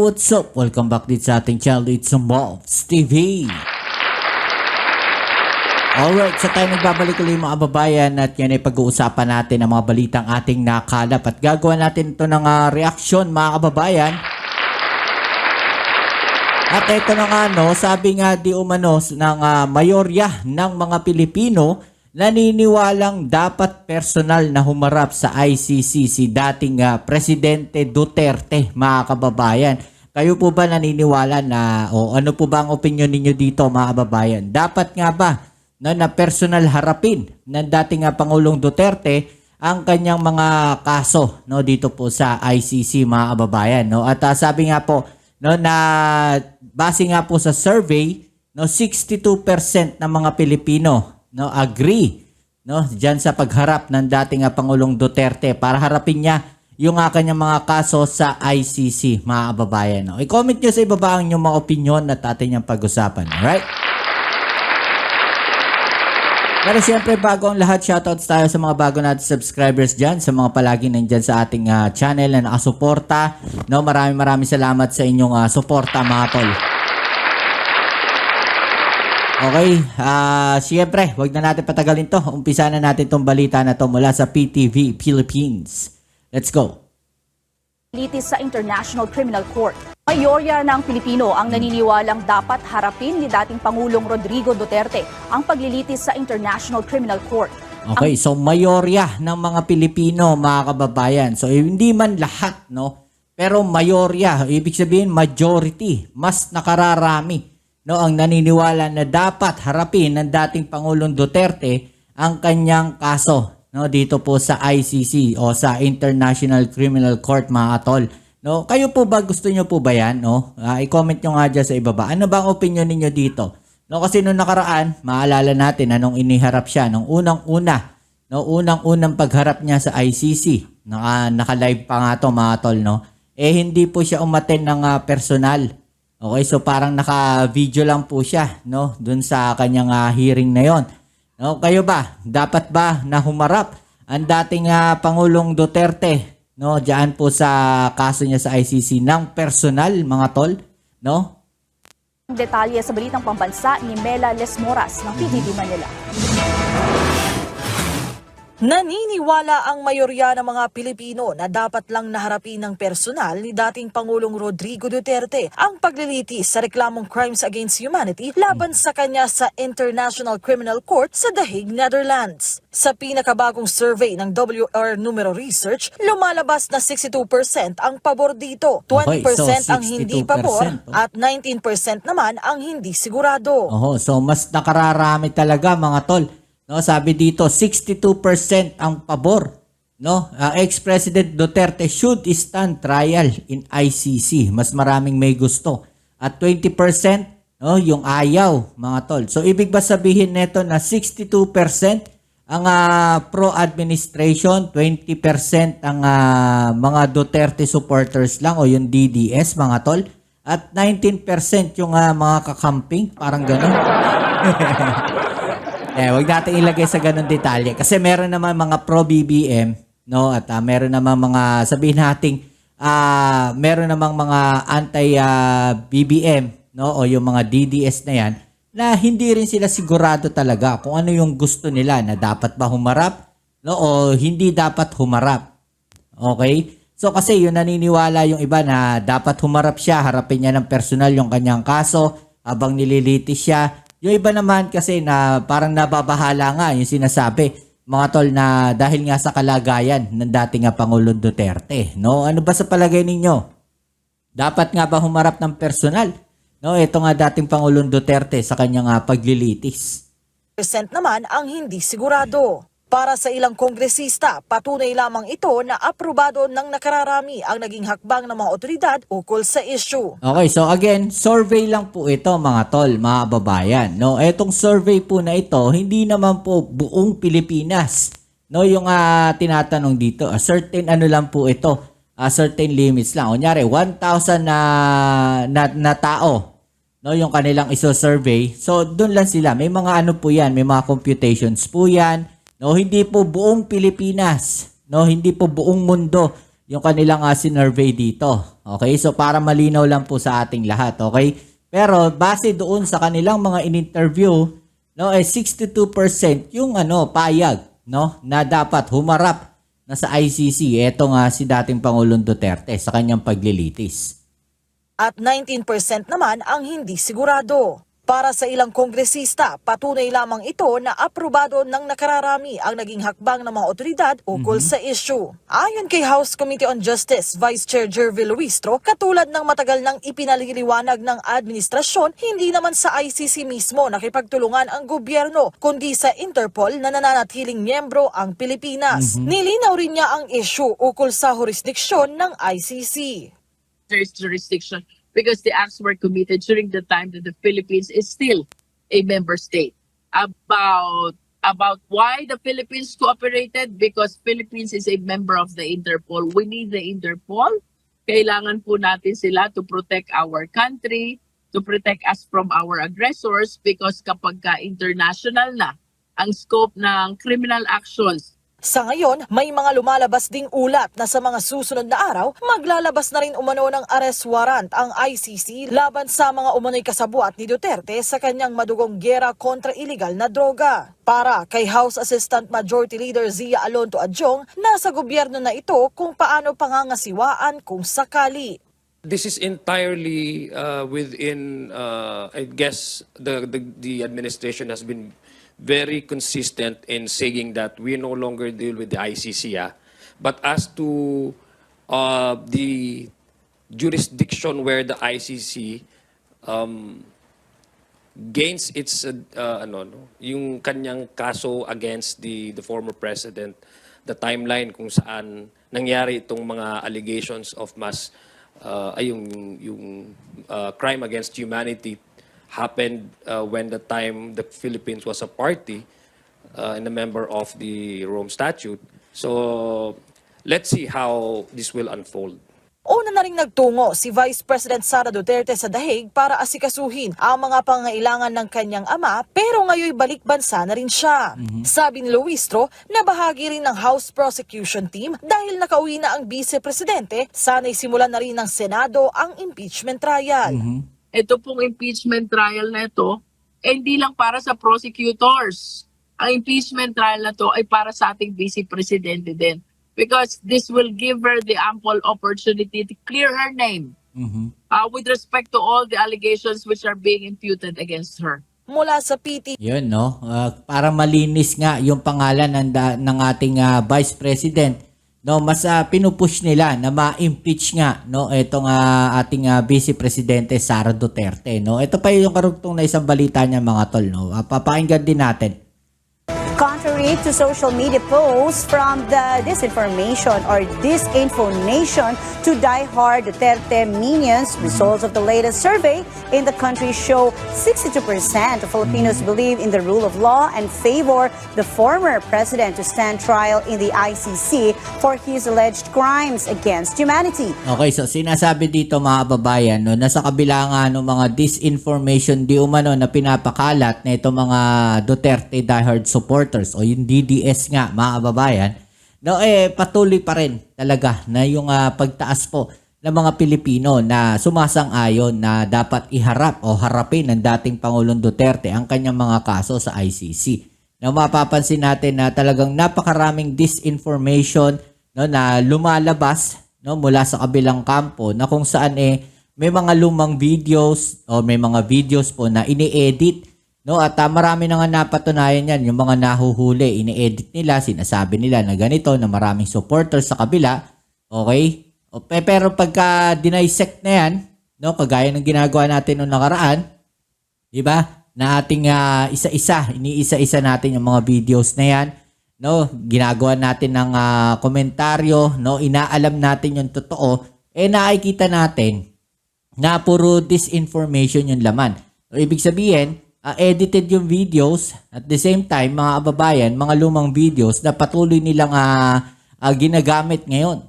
what's up? Welcome back dito sa ating channel. It's Mobs TV. Alright, so tayo nagbabalik ulit mga kababayan at yan ay pag-uusapan natin ang mga balitang ating nakalap at gagawa natin ito ng reaksyon mga kababayan. At ito na nga no, sabi nga di umano ng mayorya ng mga Pilipino, naniniwalang dapat personal na humarap sa ICC si dating Presidente Duterte mga kababayan. Kayo po ba naniniwala na o ano po ba ang opinion ninyo dito mga kababayan? Dapat nga ba na personal harapin ng dating Pangulong Duterte ang kanyang mga kaso no dito po sa ICC mga kababayan no? At sabi nga po no na base nga po sa survey no 62% ng mga Pilipino no agree no diyan sa pagharap ng dating Pangulong Duterte para harapin niya yung kanyang mga kaso sa ICC mga kababayan no. I-comment niyo sa ibaba ang inyong mga opinion at atin yung pag-usapan. Alright? Pero siyempre bago ang lahat, shoutouts tayo sa mga bago natin subscribers dyan, sa mga palagi nandyan sa ating channel na nakasuporta. No, maraming salamat sa inyong suporta mga tol. Okay, siyempre, wag na natin patagalin to. Umpisa na natin tong balita na to mula sa PTV Philippines. Let's go. Litis sa International Criminal Court. Mayorya ng Pilipino ang naniniwalang dapat harapin ni dating Pangulong Rodrigo Duterte ang paglilitis sa International Criminal Court. Okay, so mayorya ng mga Pilipino, mga kababayan. So hindi man lahat, no? Pero mayorya, ibig sabihin majority, mas nakararami, no, ang naniniwala na dapat harapin ng dating Pangulong Duterte ang kanyang kaso, no, dito po sa ICC o sa International Criminal Court mga tol. No, kayo po ba gusto niyo po ba 'yan, no? I-comment niyo nga diyan sa ibaba. Ano ba ang opinion niyo dito? No, kasi nung nakaraan, maalala natin anong iniharap siya nung unang-una, no, unang-unang pagharap niya sa ICC. Naka-live pa nga 'to mga tol, no. Eh hindi po siya umattend ng personal. Okay, so parang naka-video lang po siya, no, dun sa kanyang hearing na 'yon. No, kayo ba, dapat ba na humarap ang dating Pangulong Duterte, no, diyan po sa kaso niya sa ICC ng personal mga tol, no? Detalye sa balitang pambansa ni Mela Lesmoras ng PTV Manila. Naniniwala ang mayorya ng mga Pilipino na dapat lang naharapin ng personal ni dating Pangulong Rodrigo Duterte ang paglilitis sa reklamong crimes against humanity laban sa kanya sa International Criminal Court sa The Hague, Netherlands. Sa pinakabagong survey ng WR Numero Research, lumalabas na 62% ang pabor dito, 20% Okay, so ang hindi pabor at 19% naman ang hindi sigurado. So mas nakararami talaga mga tol. No, sabi dito 62% ang pabor, no? Ex-President Duterte should stand trial in ICC. Mas maraming may gusto. At 20%, no, yung ayaw, mga tol. So ibig ba sabihin nito na 62% ang pro-administration, 20% ang mga Duterte supporters lang o yung DDS, mga tol, at 19% yung mga kakamping, parang gano'n. Wag natin ilagay sa ganung detalye kasi meron naman mga pro BBM, no, at meron naman mga sabihin nating meron namang mga anti BBM, no, o yung mga DDS na yan na hindi rin sila sigurado talaga kung ano yung gusto nila na dapat ba humarap, no, o hindi dapat humarap. Okay? So kasi yung naniniwala yung iba na dapat humarap siya, harapin niya ng personal yung kanyang kaso habang nililitis siya. Yung iba naman kasi na parang nababahala nga yung sinasabi, mga tol, na dahil nga sa kalagayan ng dating Pangulong Duterte. No? Ano ba sa palagay ninyo? Dapat nga ba humarap ng personal? No, ito nga dating Pangulong Duterte sa kanyang paglilitis. % naman ang hindi sigurado. Para sa ilang kongresista, patunay lamang ito na aprobado ng nakararami ang naging hakbang ng mga otoridad ukol sa issue. Okay, so again, survey lang po ito mga tol, mga babayan. No, etong survey po na ito, hindi naman po buong Pilipinas. No, yung tinatanong dito, a certain ano lang po ito, certain limits lang. Kunyari, 1,000 na tao, no, yung kanilang iso-survey. So, doon lang sila. May mga ano po yan, may mga computations po yan. No, hindi po buong Pilipinas, no, hindi po buong mundo yung kanilang sinurvey dito. Okay? So para malinaw lang po sa ating lahat, okay? Pero base doon sa kanilang mga in-interview, no, 62% yung payag, no, na dapat humarap na sa ICC. Ito nga si dating Pangulong Duterte sa kanyang paglilitis. At 19% naman ang hindi sigurado. Para sa ilang kongresista, patunay lamang ito na aprobado ng nakararami ang naging hakbang ng mga otoridad ukol sa issue. Ayon kay House Committee on Justice Vice Chair Jervy Luistro, katulad ng matagal nang ipinaliliwanag ng administrasyon, hindi naman sa ICC mismo nakipagtulungan ang gobyerno, kundi sa Interpol na nananatiling miyembro ang Pilipinas. Nilinaw rin niya ang issue ukol sa jurisdiksyon ng ICC. There is jurisdiction because the acts were committed during the time that the Philippines is still a member state. About why the Philippines cooperated, because Philippines is a member of the Interpol. We need the Interpol. Kailangan po natin sila to protect our country, to protect us from our aggressors, because kapag ka-international na ang scope ng criminal actions, Sa ngayon, may mga lumalabas ding ulat na sa mga susunod na araw, maglalabas na rin umano ng arrest warrant ang ICC laban sa mga umano'y kasabuat ni Duterte sa kanyang madugong giyera kontra iligal na droga. Para kay House Assistant Majority Leader Zia Alonto Adjong, nasa gobyerno na ito kung paano pangangasiwaan kung sakali. This is entirely within, I guess, the administration has been very consistent in saying that we no longer deal with the ICC. But as to the jurisdiction where the ICC gains its, yung kanyang kaso against the former president, the timeline kung saan nangyari itong mga allegations of mass, yung crime against humanity happened when the time the Philippines was a party and a member of the Rome Statute. So let's see how this will unfold. Una na rin nagtungo si Vice President Sara Duterte sa Dahig para asikasuhin ang mga pangailangan ng kanyang ama, pero ngayon balik bansa na rin siya. Sabi ni Luistro na bahagi rin ng House Prosecution Team dahil nakauwi na ang Vice Presidente, sana'y simulan na rin ng Senado ang impeachment trial. Ito pong impeachment trial na ito, hindi lang para sa prosecutors. Ang impeachment trial na ito ay para sa ating Vice Presidente din. Because this will give her the ample opportunity to clear her name with respect to all the allegations which are being imputed against her. Mula sa PT. Yun, no? Para malinis nga yung pangalan ng ating Vice President. No, mas pinupush nila na ma-impeach nga, no, itong ating Vice Presidente Sara Duterte, no. Ito pa yung karugtong na isang balita niya, mga tol, no. Papakinggan din natin. Contrary to social media posts from the disinformation or disinformation to die-hard Duterte minions, results of the latest survey in the country show 62% of Filipinos believe in the rule of law and favor the former president to stand trial in the ICC for his alleged crimes against humanity. Okay, so sinasabi dito, mga babayan, no, nasa kabila nga ng mga disinformation di umano na pinapakalat na ito mga Duterte diehard supporters o yung DDS nga, mga kababayan, no, patuloy pa rin talaga na yung pagtaas po ng mga Pilipino na sumasang-ayon na dapat iharap o harapin ng dating Pangulong Duterte ang kanyang mga kaso sa ICC. Na mapapansin natin na talagang napakaraming disinformation, no, na lumalabas, no, mula sa kabilang kampo na kung saan may mga lumang videos o may mga videos po na ini-edit. No, at marami na nga napatunayan yan, yung mga nahuhuli, ini-edit nila, sinasabi nila na ganito, na maraming supporters sa kabila, okay? Pero pagka dinisect na yan, no, kagaya ng ginagawa natin noong nakaraan, di ba? Na ating iniisa-isa natin yung mga videos na yan, no? Ginagawa natin ng komentaryo, no? Inaalam natin yung totoo, nakikita natin na puro disinformation yung laman. So, ibig sabihin, edited yung videos at the same time, mga kababayan, mga lumang videos na patuloy nilang ginagamit ngayon.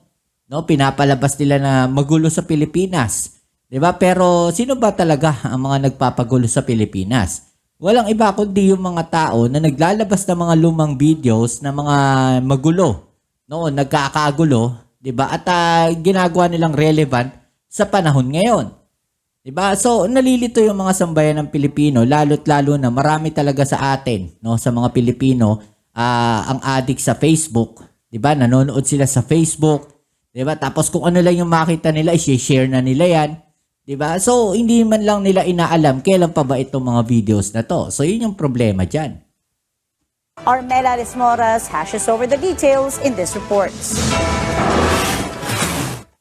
No, pinapalabas nila na magulo sa Pilipinas. 'Di ba? Pero sino ba talaga ang mga nagpapagulo sa Pilipinas? Walang iba kundi yung mga tao na naglalabas ng mga lumang videos na mga magulo, no, nagkakagulo 'di ba? At ginagawa nilang relevant sa panahon ngayon. 'Di ba? So nalilito yung mga sambayan ng Pilipino, lalo't lalo na marami talaga sa atin, no, sa mga Pilipino, ang addict sa Facebook, 'di ba? Nanonood sila sa Facebook, 'di ba? Tapos kung ano lang yung makita nila, i-share na nila 'yan, 'di ba? So hindi man lang nila inaalam kailan pa ba itong mga videos na to. So yun yung problema diyan. Armela Rismoras hashes over the details in this report.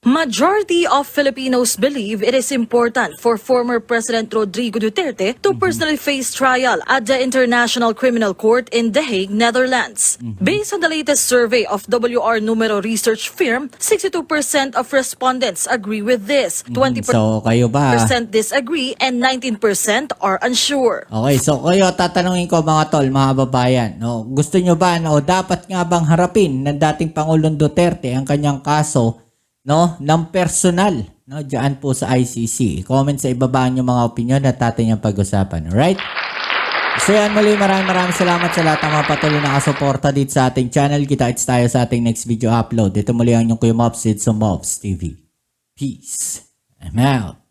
Majority of Filipinos believe it is important for former President Rodrigo Duterte to personally face trial at the International Criminal Court in The Hague, Netherlands. Based on the latest survey of WR Numero research firm, 62% of respondents agree with this, 20% So kayo ba? disagree, and 19% are unsure. Okay, so kayo tatanungin ko mga tol, mga babayan, no, gusto nyo ba o dapat nga bang harapin ng dating Pangulong Duterte ang kanyang kaso, no, ng personal, no, diyan po sa ICC? Comment sa ibaba niyo mga opinion at atin yung pag-usapan. Alright? So yan, muli maraming salamat sa lahat ng mga patuloy na kasuporta dito sa ating channel. Kita-kits tayo sa ating next video upload. Dito muli ang inyong Kuya Mobs, it's Mobs TV. Peace. I'm out.